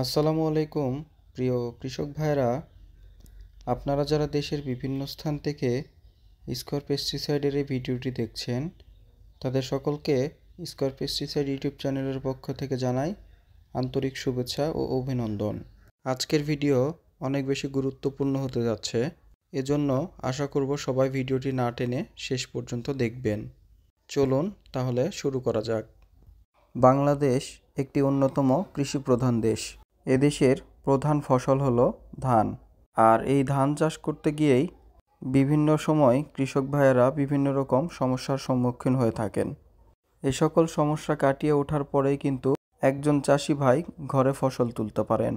আসসালামু আলাইকুম প্রিয় কৃষক ভাইরা, আপনারা যারা দেশের বিভিন্ন স্থান থেকে স্কয়ার পেস্টিসাইডের এই ভিডিওটি দেখছেন, তাদের সকলকে স্কয়ার পেস্টিসাইড ইউটিউব চ্যানেলের পক্ষ থেকে জানাই আন্তরিক শুভেচ্ছা ও অভিনন্দন। আজকের ভিডিও অনেক বেশি গুরুত্বপূর্ণ হতে যাচ্ছে, এজন্য আশা করব সবাই ভিডিওটি না টেনে শেষ পর্যন্ত দেখবেন। চলুন তাহলে শুরু করা যাক। বাংলাদেশ একটি অন্যতম কৃষিপ্রধান দেশ। এদেশের প্রধান ফসল হলো ধান। আর এই ধান চাষ করতে গিয়েই বিভিন্ন সময় কৃষক ভাইয়েরা বিভিন্ন রকম সমস্যার সম্মুখীন হয়ে থাকেন। এই সকল সমস্যা কাটিয়ে ওঠার পরেই কিন্তু একজন চাষি ভাই ঘরে ফসল তুলতে পারেন।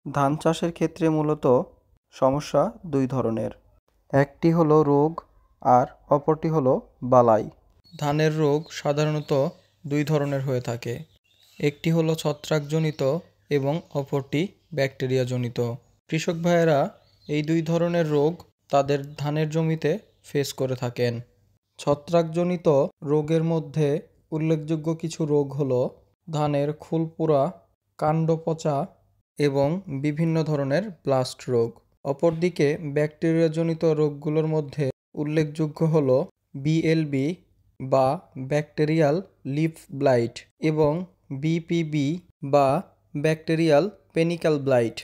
ধান চাষের ক্ষেত্রে মূলত সমস্যা দুই ধরনের। একটি হলো রোগ আর অপরটি হলো বালাই। ধানের রোগ সাধারণত দুই ধরনের হয়ে থাকে। একটি হলো ছত্রাকজনিত এবং অপরটি ব্যাকটেরিয়াজনিত। কৃষক ভাইয়েরা এই দুই ধরনের রোগ তাদের ধানের জমিতে ফেস করে থাকেন। ছত্রাকজনিত রোগের মধ্যে উল্লেখযোগ্য কিছু রোগ হলো ধানের ফুল পোড়া, কাণ্ড পচা এবং বিভিন্ন ধরনের ব্লাস্ট রোগ। অপরদিকে ব্যাকটেরিয়াজনিত রোগগুলোর মধ্যে উল্লেখযোগ্য হলো বিএলবি বা ব্যাকটেরিয়াল লিফ ব্লাইট এবং বিপিবি বা ব্যাকটেরিয়াল পেনিক্যাল ব্লাইট।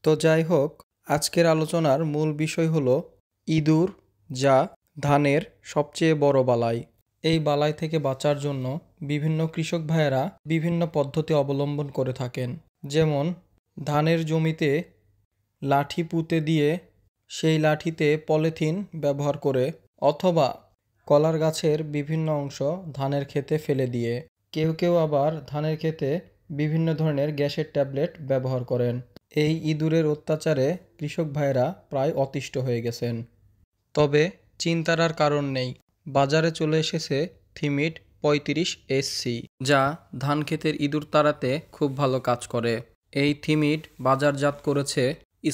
তো যাই হোক, আজকের আলোচনার মূল বিষয় হলো ইঁদুর, যা ধানের সবচেয়ে বড় বালাই। এই বালাই থেকে বাঁচার জন্য বিভিন্ন কৃষক ভাইয়েরা বিভিন্ন পদ্ধতি অবলম্বন করে থাকেন। যেমন ধানের জমিতে লাঠি পুঁতে দিয়ে সেই লাঠিতে পলিথিন ব্যবহার করে, অথবা কলার গাছের বিভিন্ন অংশ ধানের ক্ষেতে ফেলে দিয়ে, কেউ কেউ আবার ধানের ক্ষেতে বিভিন্ন ধরনের গ্যাসের ট্যাবলেট ব্যবহার করেন। এই ইঁদুরের অত্যাচারে কৃষক ভাইয়েরা প্রায় অতিষ্ঠ হয়ে গেছেন। তবে চিন্তার আর কারণ নেই, বাজারে চলে এসেছে থিমিড 35SC, যা ধান ক্ষেতের ইঁদুর তাড়াতে খুব ভালো কাজ করে। এই থিমিড বাজারজাত করেছে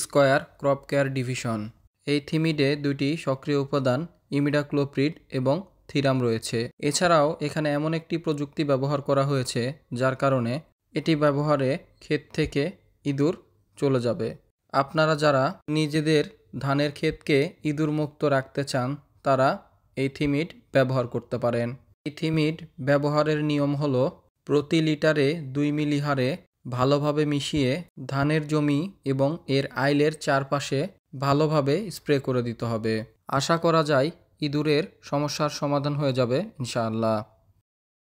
স্কয়ার ক্রপ কেয়ার ডিভিশন। এই থিমিডে দুটি সক্রিয় উপাদান ইমিডাক্লোপ্রিড এবং থিরাম রয়েছে। এছাড়াও এখানে এমন একটি প্রযুক্তি ব্যবহার করা হয়েছে যার কারণে এটি ব্যবহারে ক্ষেত থেকে ইঁদুর চলে যাবে। আপনারা যারা নিজেদের ধানের ক্ষেতকে ইঁদুর মুক্ত রাখতে চান, তারা এই থিমিড ব্যবহার করতে পারেন। এই থিমিড ব্যবহারের নিয়ম হলো প্রতি লিটারে 2 মিলি হারে ভালোভাবে মিশিয়ে ধানের জমি এবং এর আইলের চারপাশে ভালোভাবে স্প্রে করে দিতে হবে। আশা করা যায় ইঁদুরের সমস্যার সমাধান হয়ে যাবে ইনশাআল্লাহ।